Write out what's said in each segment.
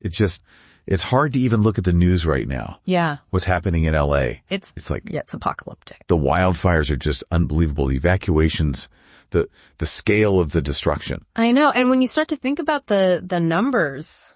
It's hard to even look at the news right now. Yeah. What's happening in LA. It's apocalyptic. The wildfires are just unbelievable. The evacuations, the scale of the destruction. I know. And when you start to think about the numbers,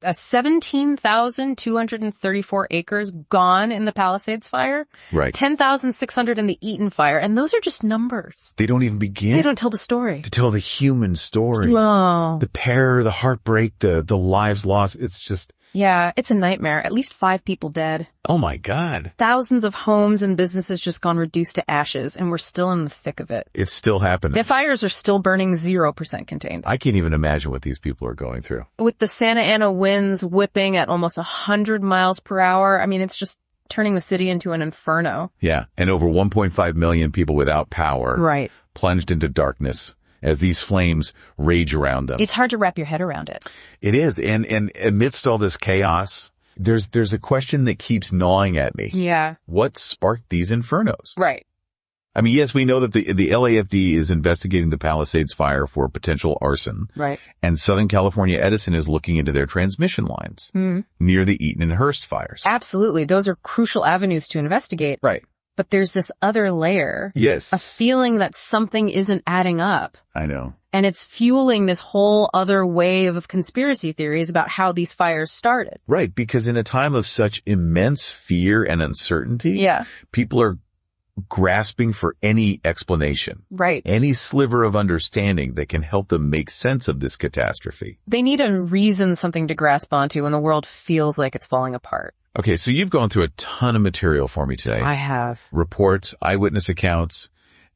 17,234 acres gone in the Palisades fire. Right. 10,600 in the Eaton fire. And those are just numbers. They don't even begin. They don't tell the story. To tell the human story. Oh. The terror, the heartbreak, the lives lost. It's just. Yeah, it's a nightmare. At least 5 people dead. Oh my God. Thousands of homes and businesses just gone reduced to ashes, and we're still in the thick of it. It's still happening. The fires are still burning 0% contained. I can't even imagine what these people are going through. With the Santa Ana winds whipping at almost 100 miles per hour, I mean, it's just turning the city into an inferno. Yeah, and over 1.5 million people without power. Right. Plunged into darkness as these flames rage around them. It's hard to wrap your head around it. It is. And amidst all this chaos, there's a question that keeps gnawing at me. Yeah. What sparked these infernos? Right. I mean, yes, we know that the LAFD is investigating the Palisades fire for potential arson. Right. And Southern California Edison is looking into their transmission lines near the Eaton and Hearst fires. Absolutely. Those are crucial avenues to investigate. Right. But there's this other layer. Yes. A feeling that something isn't adding up. I know. And it's fueling this whole other wave of conspiracy theories about how these fires started. Right, because in a time of such immense fear and uncertainty, people are grasping for any explanation. Right. Any sliver of understanding that can help them make sense of this catastrophe. They need a reason, something to grasp onto when the world feels like it's falling apart. Okay, so you've gone through a ton of material for me today. I have. Reports, eyewitness accounts,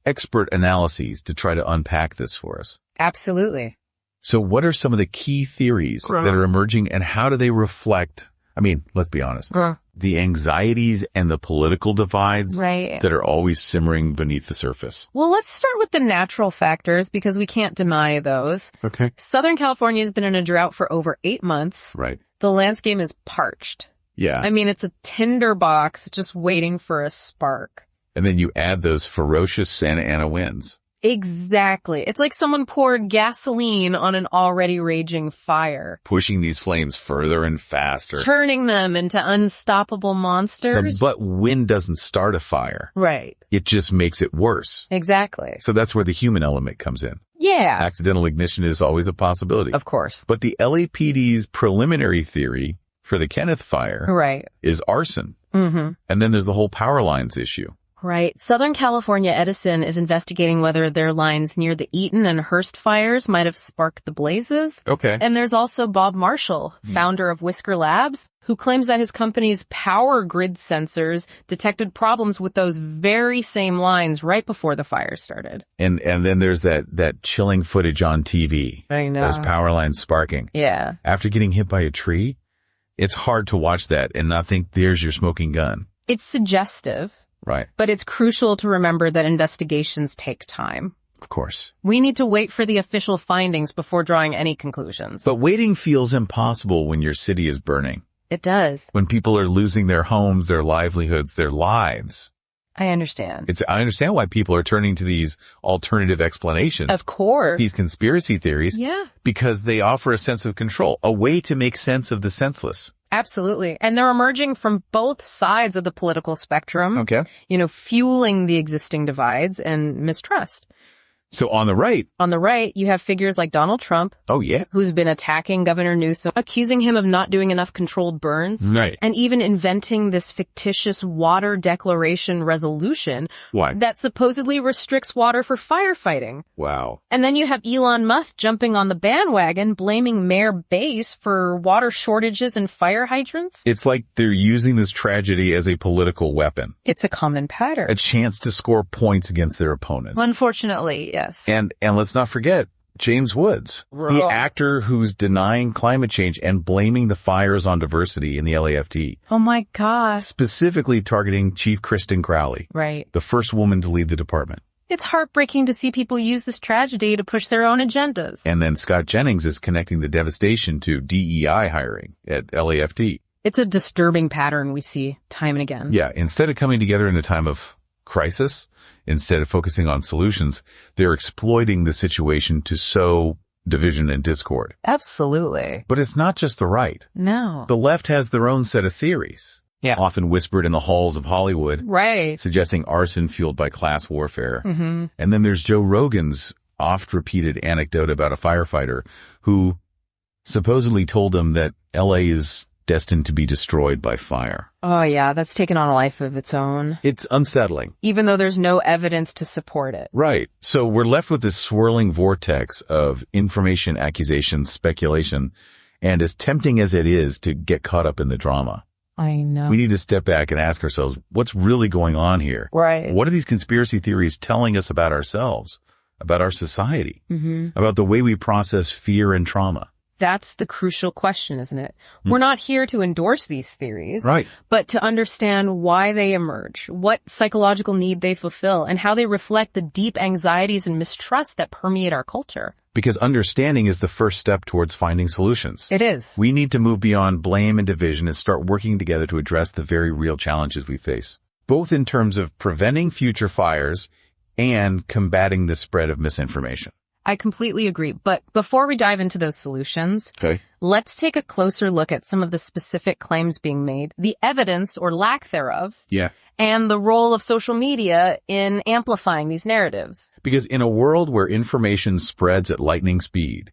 expert analyses to try to unpack this for us. Absolutely. So what are some of the key theories that are emerging, and how do they reflect, I mean, let's be honest, the anxieties and the political divides that are always simmering beneath the surface? Well, let's start with the natural factors because we can't deny those. Okay. Southern California has been in a drought for over 8 months. Right. The landscape is parched. Yeah. I mean, it's a tinderbox just waiting for a spark. And then you add those ferocious Santa Ana winds. Exactly. It's like someone poured gasoline on an already raging fire. Pushing these flames further and faster. Turning them into unstoppable monsters. But wind doesn't start a fire. Right. It just makes it worse. Exactly. So that's where the human element comes in. Yeah. Accidental ignition is always a possibility. Of course. But the LAPD's preliminary theory for the Kenneth fire is arson. And then there's the whole power lines issue. Right. Southern California Edison is investigating whether their lines near the Eaton and Hearst fires might have sparked the blazes. Okay. And there's also Bob Marshall, founder of Whisker Labs, who claims that his company's power grid sensors detected problems with those very same lines right before the fire started. And then there's that chilling footage on TV. I know. Those power lines sparking. Yeah. After getting hit by a tree, it's hard to watch that and not think there's your smoking gun. It's suggestive. Right. But it's crucial to remember that investigations take time. Of course. We need to wait for the official findings before drawing any conclusions. But waiting feels impossible when your city is burning. It does. When people are losing their homes, their livelihoods, their lives. I understand. I understand why people are turning to these alternative explanations. Of course. These conspiracy theories. Yeah. Because they offer a sense of control, a way to make sense of the senseless. Absolutely. And they're emerging from both sides of the political spectrum. Okay. You know, fueling the existing divides and mistrust. So on the right, you have figures like Donald Trump. Oh, yeah. Who's been attacking Governor Newsom, accusing him of not doing enough controlled burns. Right. And even inventing this fictitious water declaration resolution. Why? That supposedly restricts water for firefighting. Wow. And then you have Elon Musk jumping on the bandwagon, blaming Mayor Bass for water shortages and fire hydrants. It's like they're using this tragedy as a political weapon. It's a common pattern. A chance to score points against their opponents. Unfortunately, yes. And let's not forget James Woods, the actor who's denying climate change and blaming the fires on diversity in the LAFD. Oh my gosh. Specifically targeting Chief Kristen Crowley. Right. The first woman to lead the department. It's heartbreaking to see people use this tragedy to push their own agendas. And then Scott Jennings is connecting the devastation to DEI hiring at LAFD. It's a disturbing pattern we see time and again. Yeah. Instead of coming together in a time of crisis, instead of focusing on solutions, they're exploiting the situation to sow division and discord. Absolutely. But it's not just the right. No. The left has their own set of theories. Yeah. Often whispered in the halls of Hollywood. Right. Suggesting arson fueled by class warfare. Mm-hmm. And then there's Joe Rogan's oft-repeated anecdote about a firefighter who supposedly told them that LA is destined to be destroyed by fire. Oh yeah, that's taken on a life of its own. It's unsettling. Even though there's no evidence to support it. Right. So we're left with this swirling vortex of information, accusation, speculation, and as tempting as it is to get caught up in the drama, I know. we need to step back and ask ourselves, what's really going on here? Right. What are these conspiracy theories telling us about ourselves, about our society, about the way we process fear and trauma? That's the crucial question, isn't it? We're not here to endorse these theories, right, but to understand why they emerge, what psychological need they fulfill, and how they reflect the deep anxieties and mistrust that permeate our culture. Because understanding is the first step towards finding solutions. It is. We need to move beyond blame and division and start working together to address the very real challenges we face, both in terms of preventing future fires and combating the spread of misinformation. I completely agree. But before we dive into those solutions, let's take a closer look at some of the specific claims being made, the evidence or lack thereof, and the role of social media in amplifying these narratives. Because in a world where information spreads at lightning speed,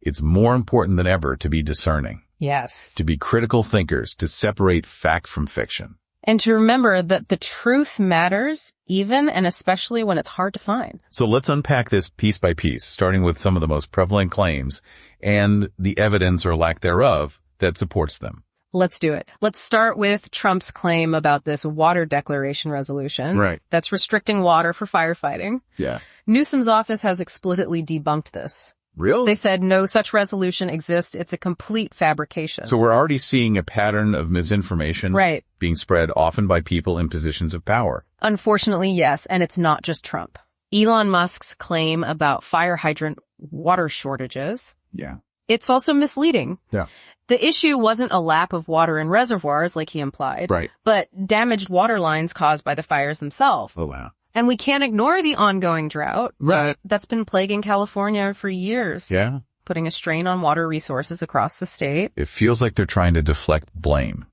it's more important than ever to be discerning. Yes. To be critical thinkers, to separate fact from fiction. And to remember that the truth matters, even and especially when it's hard to find. So let's unpack this piece by piece, starting with some of the most prevalent claims and the evidence or lack thereof that supports them. Let's do it. Let's start with Trump's claim about this water declaration resolution. Right. That's restricting water for firefighting. Yeah. Newsom's office has explicitly debunked this. Really? They said no such resolution exists. It's a complete fabrication. So we're already seeing a pattern of misinformation being spread often by people in positions of power. Unfortunately, yes. And it's not just Trump. Elon Musk's claim about fire hydrant water shortages. Yeah. It's also misleading. Yeah. The issue wasn't a lack of water in reservoirs like he implied, but damaged water lines caused by the fires themselves. Oh, wow. And we can't ignore the ongoing drought that's been plaguing California for years. Yeah. Putting a strain on water resources across the state. It feels like they're trying to deflect blame,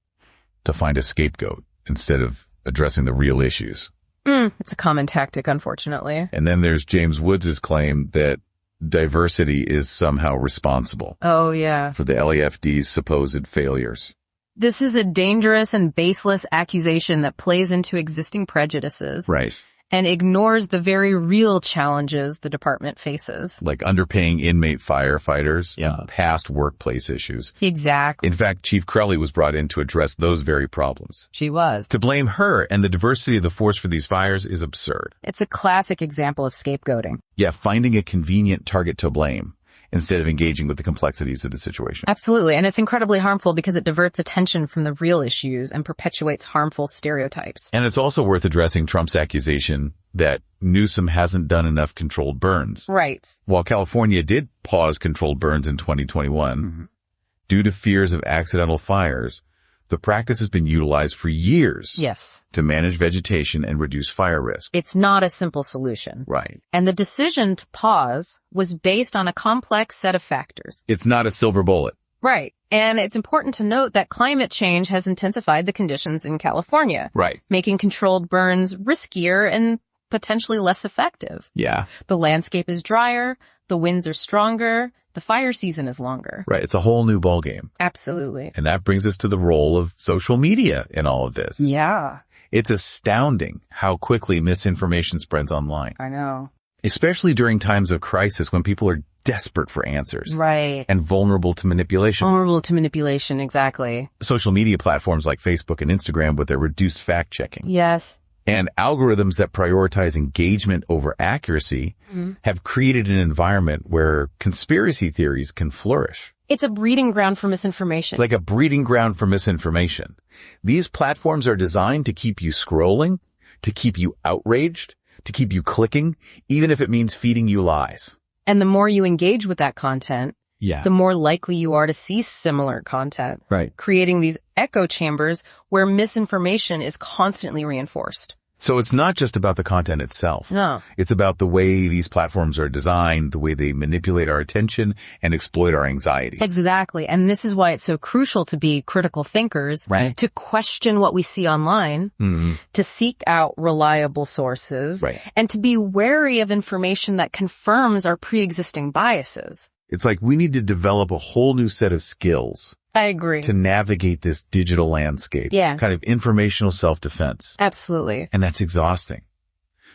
to find a scapegoat instead of addressing the real issues. It's a common tactic, unfortunately. And then there's James Woods' claim that diversity is somehow responsible. Oh, yeah. For the LAFD's supposed failures. This is a dangerous and baseless accusation that plays into existing prejudices. Right. And ignores the very real challenges the department faces. Like underpaying inmate firefighters, past workplace issues. Exactly. In fact, Chief Crowley was brought in to address those very problems. She was. To blame her and the diversity of the force for these fires is absurd. It's a classic example of scapegoating. Yeah, finding a convenient target to blame instead of engaging with the complexities of the situation. Absolutely. And it's incredibly harmful because it diverts attention from the real issues and perpetuates harmful stereotypes. And it's also worth addressing Trump's accusation that Newsom hasn't done enough controlled burns. Right. While California did pause controlled burns in 2021, due to fears of accidental fires, the practice has been utilized for years. Yes. To manage vegetation and reduce fire risk. It's not a simple solution. Right. And the decision to pause was based on a complex set of factors. It's not a silver bullet. Right. And it's important to note that climate change has intensified the conditions in California. Right. Making controlled burns riskier and potentially less effective. Yeah. The landscape is drier, the winds are stronger, the fire season is longer. Right. It's a whole new ballgame. Absolutely. And that brings us to the role of social media in all of this. Yeah. It's astounding how quickly misinformation spreads online. I know. Especially during times of crisis when people are desperate for answers. Right. And vulnerable to manipulation. Vulnerable to manipulation, exactly. Social media platforms like Facebook and Instagram with their reduced fact-checking. Yes. And algorithms that prioritize engagement over accuracy have created an environment where conspiracy theories can flourish. It's a breeding ground for misinformation. It's like a breeding ground for misinformation. These platforms are designed to keep you scrolling, to keep you outraged, to keep you clicking, even if it means feeding you lies. And the more you engage with that content, the more likely you are to see similar content. Right. Creating these echo chambers where misinformation is constantly reinforced. So it's not just about the content itself. No. It's about the way these platforms are designed, the way they manipulate our attention and exploit our anxieties. Exactly. And this is why it's so crucial to be critical thinkers, right, to question what we see online, to seek out reliable sources, right, and to be wary of information that confirms our pre-existing biases. It's like we need to develop a whole new set of skills. I agree. To navigate this digital landscape. Yeah. Kind of informational self-defense. Absolutely. And that's exhausting.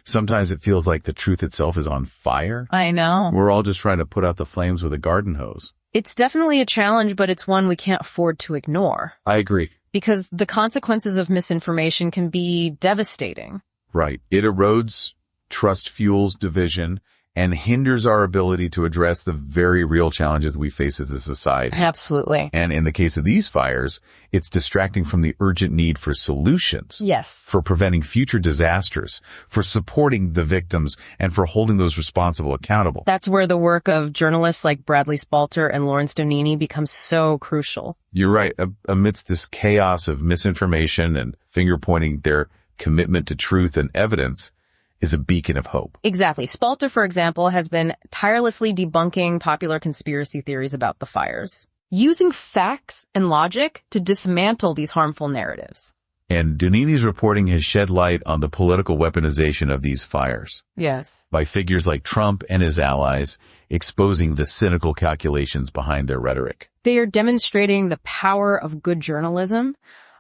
Sometimes it feels like the truth itself is on fire. I know. We're all just trying to put out the flames with a garden hose. It's definitely a challenge, but it's one we can't afford to ignore. I agree. Because the consequences of misinformation can be devastating. Right. It erodes trust, fuels division, and hinders our ability to address the very real challenges we face as a society. Absolutely. And in the case of these fires, it's distracting from the urgent need for solutions. Yes. For preventing future disasters, for supporting the victims, and for holding those responsible accountable. That's where the work of journalists like Bradley Spalter and Lawrence Donini becomes so crucial. You're right. Amidst this chaos of misinformation and finger-pointing, their commitment to truth and evidence is a beacon of hope. Exactly. Spalter, for example, has been tirelessly debunking popular conspiracy theories about the fires, using facts and logic to dismantle these harmful narratives. And Donini's reporting has shed light on the political weaponization of these fires. Yes. By figures like Trump and his allies, exposing the cynical calculations behind their rhetoric. They are demonstrating the power of good journalism,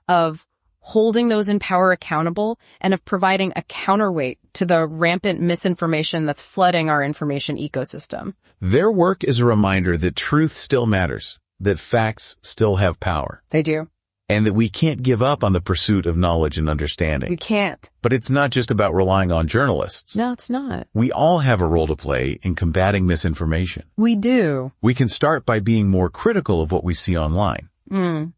of holding those in power accountable, and of providing a counterweight to the rampant misinformation that's flooding our information ecosystem. Their work is a reminder that truth still matters, that facts still have power. They do. And that we can't give up on the pursuit of knowledge and understanding. We can't. But it's not just about relying on journalists. No, it's not. We all have a role to play in combating misinformation. We do. We can start by being more critical of what we see online.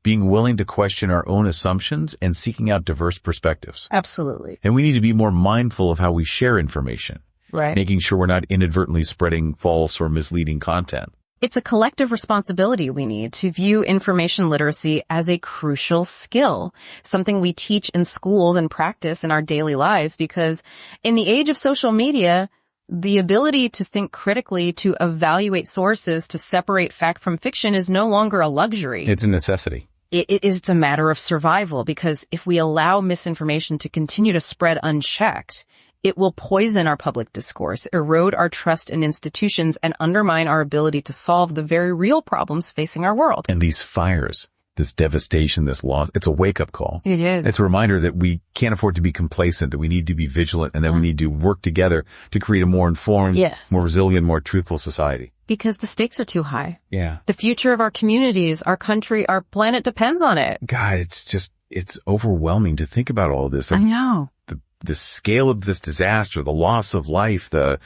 Being willing to question our own assumptions and seeking out diverse perspectives. Absolutely. And we need to be more mindful of how we share information. Right. Making sure we're not inadvertently spreading false or misleading content. It's a collective responsibility we need to view information literacy as a crucial skill, something we teach in schools and practice in our daily lives, because in the age of social media, the ability to think critically, to evaluate sources, to separate fact from fiction is no longer a luxury. It's a necessity. It's a matter of survival, because if we allow misinformation to continue to spread unchecked, it will poison our public discourse, erode our trust in institutions, and undermine our ability to solve the very real problems facing our world. And these fires, this devastation, this loss, it's a wake-up call. It is. It's a reminder that we can't afford to be complacent, that we need to be vigilant, and that we need to work together to create a more informed, more resilient, more truthful society. Because the stakes are too high. Yeah. The future of our communities, our country, our planet depends on it. God, it's overwhelming to think about all of this. I know. The scale of this disaster, the loss of life, the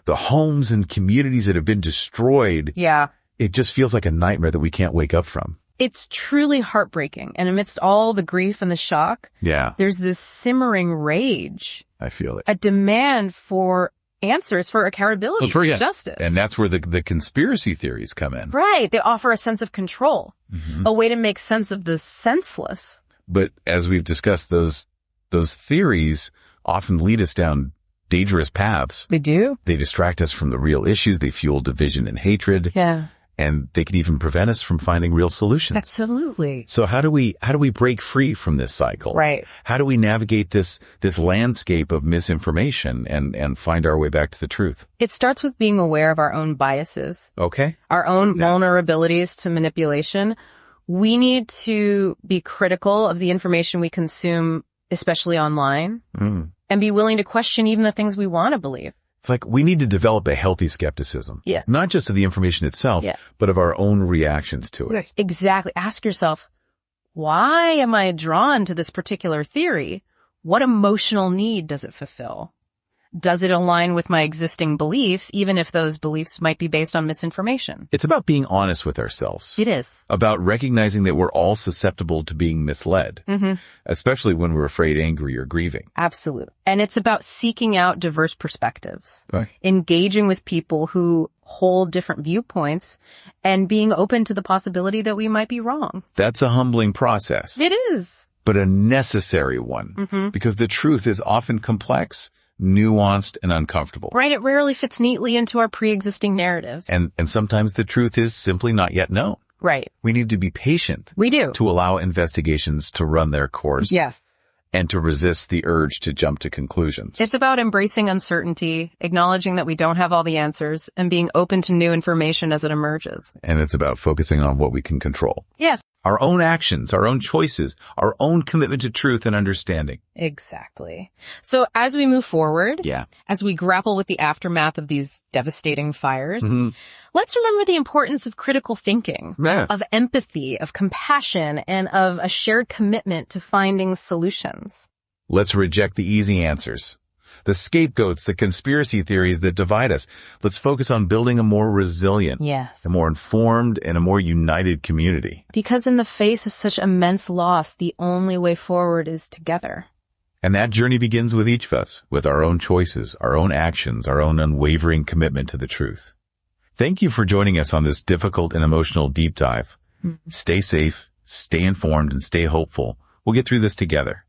homes and communities that have been destroyed. Yeah. It just feels like a nightmare that we can't wake up from. It's truly heartbreaking. And amidst all the grief and the shock, there's this simmering rage. I feel it. A demand for answers, for accountability, for justice. And that's where the conspiracy theories come in. Right. They offer a sense of control, a way to make sense of the senseless. But as we've discussed, those theories often lead us down dangerous paths. They do. They distract us from the real issues. They fuel division and hatred. Yeah. And they can even prevent us from finding real solutions. Absolutely. So how do we break free from this cycle? Right. How do we navigate this landscape of misinformation and find our way back to the truth? It starts with being aware of our own biases. Okay. Our own vulnerabilities to manipulation. We need to be critical of the information we consume, especially online, and be willing to question even the things we want to believe. It's like we need to develop a healthy skepticism. Yeah. Not just of the information itself, but of our own reactions to it. Exactly. Ask yourself, why am I drawn to this particular theory? What emotional need does it fulfill? Does it align with my existing beliefs, even if those beliefs might be based on misinformation? It's about being honest with ourselves. It is. About recognizing that we're all susceptible to being misled, especially when we're afraid, angry, or grieving. Absolutely. And it's about seeking out diverse perspectives, right. Engaging with people who hold different viewpoints, and being open to the possibility that we might be wrong. That's a humbling process. It is. but a necessary one, because the truth is often complex, nuanced, and uncomfortable. Right, it rarely fits neatly into our pre-existing narratives. And sometimes the truth is simply not yet known. Right. We need to be patient. We do. To allow investigations to run their course. Yes. And to resist the urge to jump to conclusions. It's about embracing uncertainty, acknowledging that we don't have all the answers, and being open to new information as it emerges. And it's about focusing on what we can control. Yes. Our own actions, our own choices, our own commitment to truth and understanding. Exactly. So as we move forward, as we grapple with the aftermath of these devastating fires, let's remember the importance of critical thinking, of empathy, of compassion, and of a shared commitment to finding solutions. Let's reject the easy answers, the scapegoats, the conspiracy theories that divide us. Let's focus on building a more resilient, a more informed, and a more united community. Because in the face of such immense loss, the only way forward is together. And that journey begins with each of us, with our own choices, our own actions, our own unwavering commitment to the truth. Thank you for joining us on this difficult and emotional deep dive. Stay safe, stay informed, and stay hopeful. We'll get through this together.